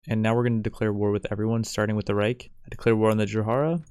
And now we're going to declare war with everyone, starting with the Reich. I declare war on the Drahahara.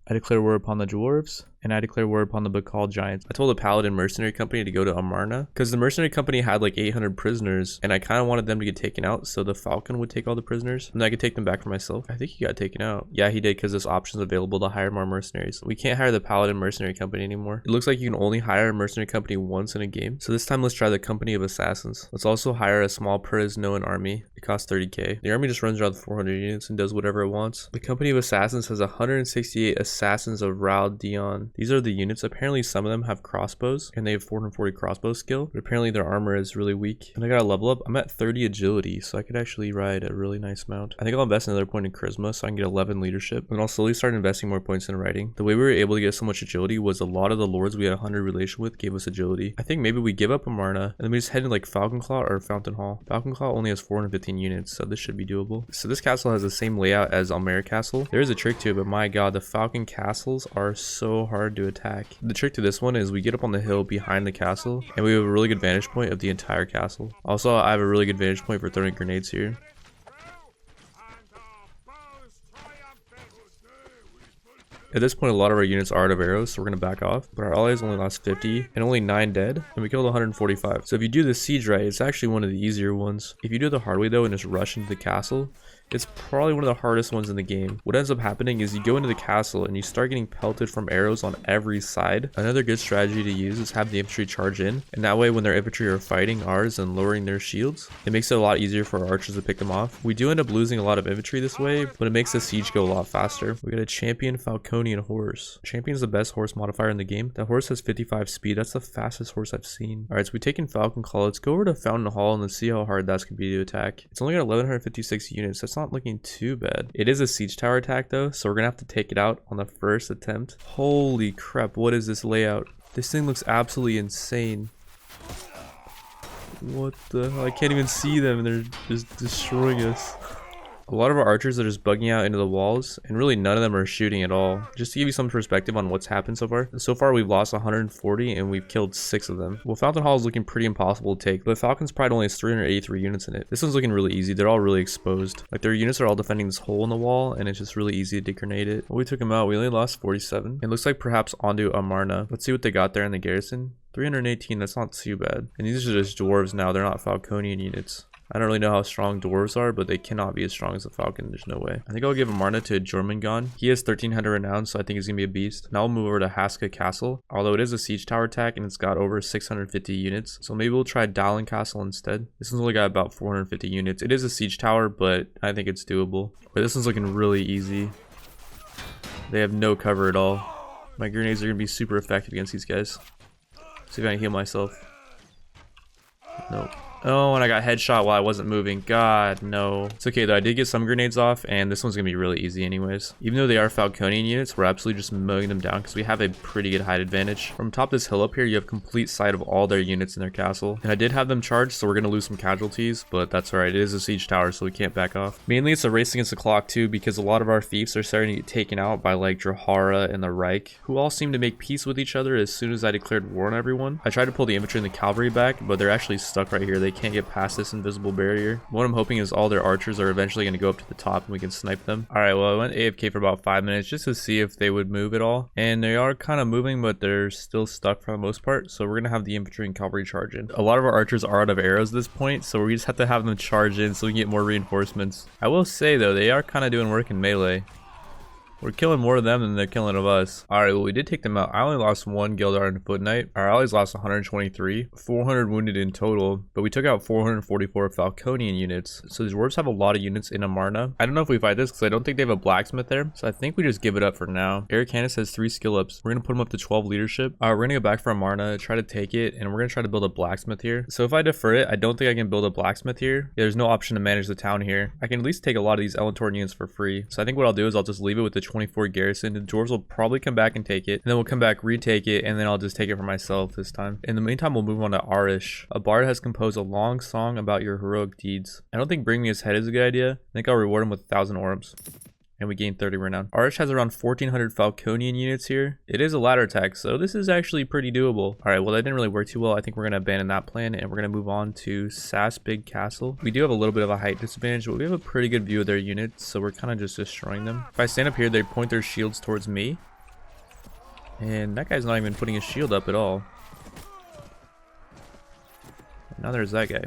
I declare war upon the dwarves, and I declare war upon the Bakal giants. I told the Paladin mercenary company to go to Amarna because the mercenary company had like 800 prisoners, and I kind of wanted them to get taken out so the Falcon would take all the prisoners, and I could take them back for myself. I think he got taken out. Yeah, he did, because there's options available to hire more mercenaries. We can't hire the Paladin mercenary company anymore. It looks like you can only hire a mercenary company once in a game. So this time let's try the company of assassins. Let's also hire a small Perisno army. It costs 30k. The army just runs around 400 units and does whatever it wants. The company of assassins has 168 assassins of Raul Dion. These are the units. Apparently some of them have crossbows and they have 440 crossbow skill, but apparently their armor is really weak. And I got a level up. I'm at 30 agility, so I could actually ride a really nice mount. I think I'll invest another point in charisma so I can get 11 leadership, and I'll slowly start investing more points in riding. The way we were able to get so much agility was a lot of the lords we had 100 relation with gave us agility. I think maybe we give up Amarna and then we just head into like Falcon Claw or Fountain Hall. Falcon Claw only has 415 units, so this should be doable. So this castle has the same layout as Almere Castle. There is a trick to it, but my god, the Falcon castles are so hard to attack. The trick to this one is we get up on the hill behind the castle and we have a really good vantage point of the entire castle. Also, I have a really good vantage point for throwing grenades here. At this point, a lot of our units are out of arrows, so we're going to back off. But our allies only lost 50 and only 9 dead, and we killed 145. So if you do the siege right, it's actually one of the easier ones. If you do it the hard way though and just rush into the castle, it's probably one of the hardest ones in the game. What ends up happening is you go into the castle and you start getting pelted from arrows on every side. Another good strategy to use is have the infantry charge in, and that way when their infantry are fighting ours and lowering their shields, it makes it a lot easier for our archers to pick them off. We do end up losing a lot of infantry this way, but it makes the siege go a lot faster. We got a champion Falconian horse. Champion is the best horse modifier in the game. That horse has 55 speed. That's the fastest horse I've seen. Alright, so we've taken Falcon Claw. Let's go over to Fountain Hall and let's see how hard that's gonna be to attack. It's only got 1156 units. That's not looking too bad. It is a siege tower attack though, so we're gonna have to take it out on the first attempt. Holy crap, what is this layout? This thing looks absolutely insane. What the hell? I can't even see them and they're just destroying us. A lot of our archers are just bugging out into the walls, and really none of them are shooting at all. Just to give you some perspective on what's happened so far. So far we've lost 140 and we've killed 6 of them. Well, Fountain Hall is looking pretty impossible to take, but Falcon's Pride only has 383 units in it. This one's looking really easy. They're all really exposed. Like their units are all defending this hole in the wall, and it's just really easy to grenade it. Well, we took them out. We only lost 47. It looks like perhaps onto Amarna. Let's see what they got there in the garrison. 318, that's not too bad. And these are just dwarves now. They're not Falconian units. I don't really know how strong dwarves are, but they cannot be as strong as a falcon. There's no way. I think I'll give Amarna to Jormungand. He has 1300 renown, so I think he's gonna be a beast. Now we'll move over to Haska Castle. Although it is a siege tower attack and it's got over 650 units, so maybe we'll try Dallin Castle instead. This one's only got about 450 units. It is a siege tower, but I think it's doable. But this one's looking really easy. They have no cover at all. My grenades are gonna be super effective against these guys. See if I can heal myself. Nope. Oh, and I got headshot while I wasn't moving. God, no. It's okay though, I did get some grenades off, and this one's gonna be really easy anyways. Even though they are Falconian units, we're absolutely just mowing them down because we have a pretty good height advantage. From top this hill up here, you have complete sight of all their units in their castle. And I did have them charged, so we're gonna lose some casualties, but that's alright. It is a siege tower, so we can't back off. Mainly it's a race against the clock too, because a lot of our fiefs are starting to get taken out by like Drahahara and the Reich, who all seem to make peace with each other as soon as I declared war on everyone. I tried to pull the infantry and the cavalry back, but they're actually stuck right here. They can't get past this invisible barrier. What I'm hoping is all their archers are eventually going to go up to the top and we can snipe them. Alright, well I went AFK for about 5 minutes just to see if they would move at all. And they are kind of moving, but they're still stuck for the most part. So we're going to have the infantry and cavalry charge in. A lot of our archers are out of arrows at this point, so we just have to have them charge in so we can get more reinforcements. I will say though, they are kind of doing work in melee. We're killing more of them than they're killing of us. Alright, well we did take them out. I only lost 1 Gildar and Foot Knight. Our allies lost 123. 400 wounded in total. But we took out 444 Falconian units. So the dwarves have a lot of units in Amarna. I don't know if we fight this because I don't think they have a blacksmith there. So I think we just give it up for now. Eric Hannes has 3 skill ups. We're going to put him up to 12 leadership. We're going to go back for Amarna, try to take it, and we're going to try to build a blacksmith here. So if I defer it, I don't think I can build a blacksmith here. There's no option to manage the town here. I can at least take a lot of these Elantor units for free. So I think what I'll do is I'll just leave it with the 24 garrison. The dwarves will probably come back and take it, and then we'll come back, retake it, and then I'll just take it for myself this time. In the meantime, we'll move on to Arish. A bard has composed a long song about your heroic deeds. I don't think bringing me his head is a good idea. I think I'll reward him with 1,000 orbs. and we gained 30 renown. Arch has around 1400 Falconian units here. It is a ladder attack, so this is actually pretty doable. All right, well, that didn't really work too well. I think we're going to abandon that plan, and we're going to move on to Sass Big Castle. We do have a little bit of a height disadvantage, but we have a pretty good view of their units, so we're kind of just destroying them. If I stand up here, they point their shields towards me, and that guy's not even putting his shield up at all. Now there's that guy.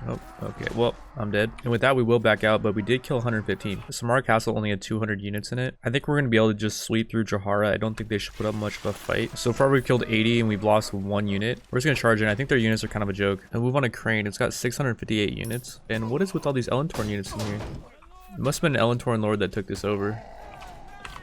Oh, okay. Well, I'm dead. And with that, we will back out, but we did kill 115. The Samara Castle only had 200 units in it. I think we're going to be able to just sweep through Drahahara. I don't think they should put up much of a fight. So far, we've killed 80 and we've lost 1 unit. We're just going to charge in. I think their units are kind of a joke. And move on to Crane. It's got 658 units. And what is with all these Elentorn units in here? It must have been an Elentorn Lord that took this over.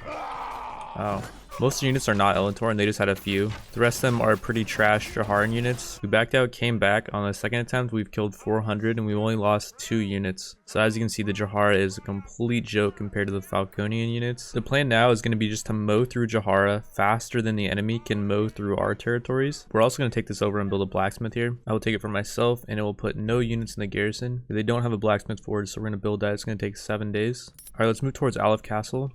Oh. Most of the units are not Elentorn, they just had a few. The rest of them are pretty trash Drahaharan units. We backed out, came back. On the second attempt, we've killed 400 and we've only lost 2 units. So as you can see, the Drahahara is a complete joke compared to the Falconian units. The plan now is going to be just to mow through Drahahara faster than the enemy can mow through our territories. We're also going to take this over and build a blacksmith here. I will take it for myself and it will put no units in the garrison. They don't have a blacksmith forge, so we're going to build that. It's going to take 7 days. Alright, let's move towards Aleph Castle.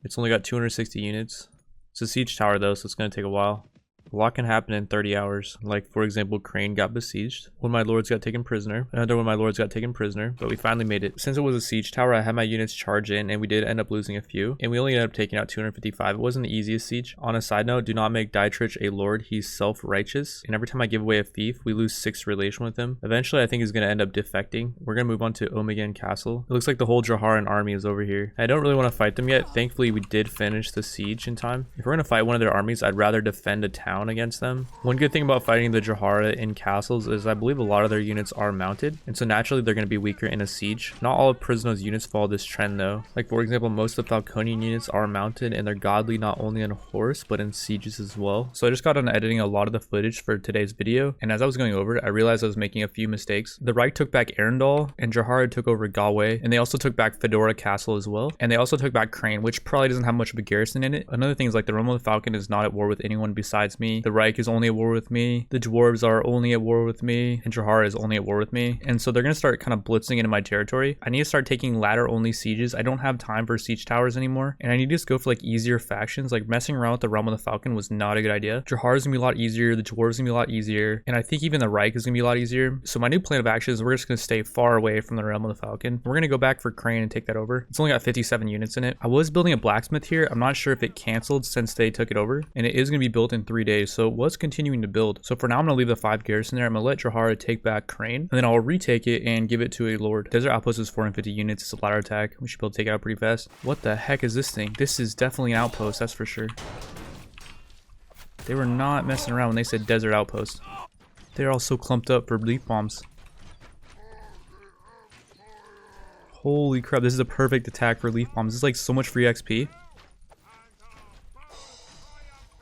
It's only got 260 units. It's a siege tower though, so it's going to take a while. A lot can happen in 30 hours. Like, for example, Crane got besieged. One of my lords got taken prisoner. Another one of my lords got taken prisoner. But we finally made it. Since it was a siege tower, I had my units charge in, and we did end up losing a few. And we only ended up taking out 255. It wasn't the easiest siege. On a side note, do not make Dietrich a lord. He's self-righteous. And every time I give away a fief, we lose 6 relation with him. Eventually, I think he's going to end up defecting. We're going to move on to Omegan Castle. It looks like the whole Drahaharan army is over here. I don't really want to fight them yet. Thankfully, we did finish the siege in time. If we're going to fight one of their armies, I'd rather defend a town against them. One good thing about fighting the Drahahara in castles is I believe a lot of their units are mounted, and so naturally they're going to be weaker in a siege. Not all of Perisno's units follow this trend though. Like, for example, most of the Falconian units are mounted and they're godly not only on a horse but in sieges as well. So I just got on editing a lot of the footage for today's video, and as I was going over it, I realized I was making a few mistakes. The Reich took back Arendal, and Drahahara took over Galway, and they also took back Fedora Castle as well, and they also took back Crane, which probably doesn't have much of a garrison in it. Another thing is, like, the Realm of the Falcon is not at war with anyone besides me. The Reich is only at war with me. The dwarves are only at war with me, and Drahahara is only at war with me. And so they're going to start kind of blitzing into my territory. I need to start taking ladder only sieges. I don't have time for siege towers anymore, and I need to just go for like easier factions. Like, messing around with the Realm of the Falcon was not a good idea. Drahahara is going to be a lot easier, the dwarves are going to be a lot easier, and I think even the Reich is going to be a lot easier. So my new plan of action is we're just going to stay far away from the Realm of the Falcon. We're going to go back for Crane and take that over. It's only got 57 units in it. I was building a blacksmith here. I'm not sure if it canceled since they took it over, and it is going to be built in 3 days, so it was continuing to build. So for now, I'm going to leave the 5 garrison there. I'm going to let Drahahara take back Crane, and then I'll retake it and give it to a lord. Desert Outpost is 450 units. It's a ladder attack. We should be able to take it out pretty fast. What the heck is this thing? This is definitely an outpost, that's for sure. They were not messing around when they said Desert Outpost. They're all so clumped up for leaf bombs. Holy crap, this is a perfect attack for leaf bombs. This is like so much free XP.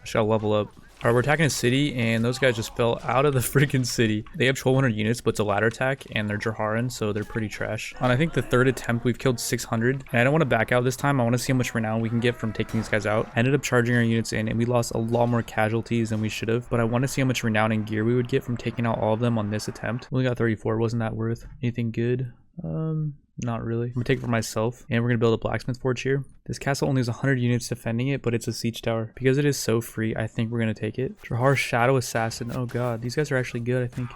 I should level up. Alright, we're attacking a city, and those guys just fell out of the freaking city. They have 1200 units, but it's a ladder attack, and they're Drahaharan, so they're pretty trash. On I think the 3rd attempt, we've killed 600, and I don't want to back out this time. I want to see how much renown we can get from taking these guys out. I ended up charging our units in, and we lost a lot more casualties than we should have, but I want to see how much renown and gear we would get from taking out all of them on this attempt. We only got 34. Wasn't that worth anything good? Not really. I'm gonna take it for myself, and we're gonna build a blacksmith forge here. This castle only has 100 units defending it, but it's a siege tower. Because it is so free, I think we're gonna take it. Drahahara Shadow Assassin. Oh god, these guys are actually good, I think.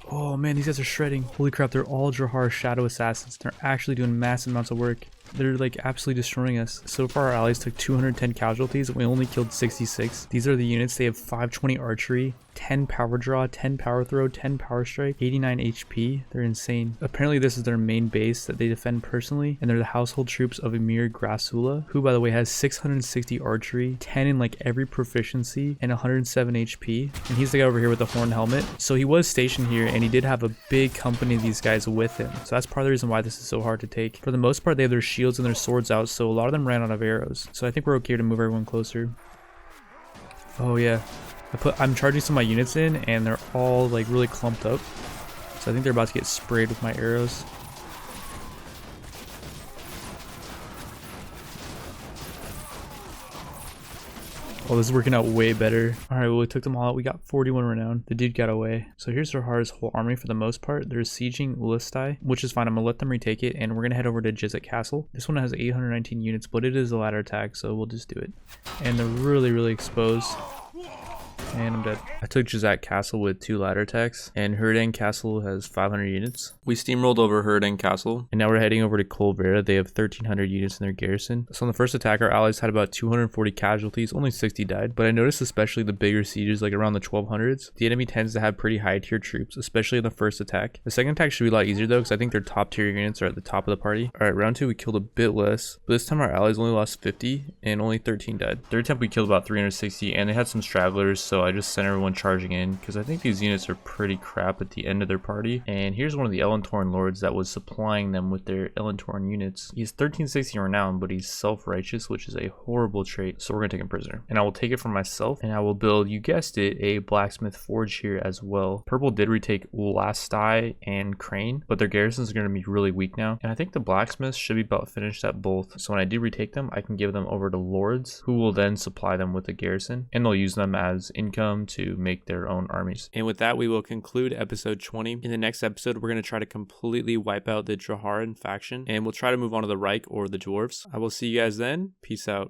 Oh man, these guys are shredding. Holy crap, they're all Drahahara Shadow Assassins. They're actually doing massive amounts of work. They're like absolutely destroying us. So far our allies took 210 casualties and we only killed 66. These are the units. They have 520 archery, 10 power draw, 10 power throw, 10 power strike, 89 HP. They're insane. Apparently this is their main base that they defend personally, and they're the household troops of Emir Grasula, who by the way has 660 archery, 10 in like every proficiency, and 107 HP. And he's the guy over here with the horn helmet. So he was stationed here, and he did have a big company of these guys with him. So that's part of the reason why this is so hard to take. For the most part, they have their shields and their swords out, so a lot of them ran out of arrows. So I think we're okay to move everyone closer. Oh yeah. I'm charging some of my units in, and they're all like really clumped up. So I think they're about to get sprayed with my arrows. Oh, this is working out way better. All right, well, we took them all out. We got 41 renown. The dude got away. So here's Drahahara's whole army for the most part. They're sieging Listai, which is fine. I'm gonna let them retake it, and we're gonna head over to Jizet Castle. This one has 819 units, but it is a ladder attack, so we'll just do it. And they're really, really exposed. And I'm dead. I took Jizet Castle with 2 ladder attacks, and Hurdan Castle has 500 units. We steamrolled over Hurdan Castle, and now we're heading over to Colvera. They have 1,300 units in their garrison. So on the first attack, our allies had about 240 casualties, only 60 died. But I noticed especially the bigger sieges, like around the 1200s, the enemy tends to have pretty high tier troops, especially in the first attack. The second attack should be a lot easier though, because I think their top tier units are at the top of the party. Alright, round 2 we killed a bit less, but this time our allies only lost 50, and only 13 died. Third attempt we killed about 360, and they had some stragglers, so I just sent everyone charging in because I think these units are pretty crap at the end of their party. And here's one of the Elentoran lords that was supplying them with their Elentoran units. He's 1360 renown, but he's self-righteous, which is a horrible trait, so we're gonna take him prisoner. And I will take it for myself, and I will build, you guessed it, a blacksmith forge here as well. Purple did retake Lastai and Crane, but their garrisons are going to be really weak now, and I think the blacksmiths should be about finished at both. So when I do retake them, I can give them over to lords, who will then supply them with a garrison, and they'll use them as income to make their own armies. And with that, we will conclude episode 20. In the next episode, we're going to try to completely wipe out the Drahaharan faction, and we'll try to move on to the Reich or the dwarves. I will see you guys then. Peace out.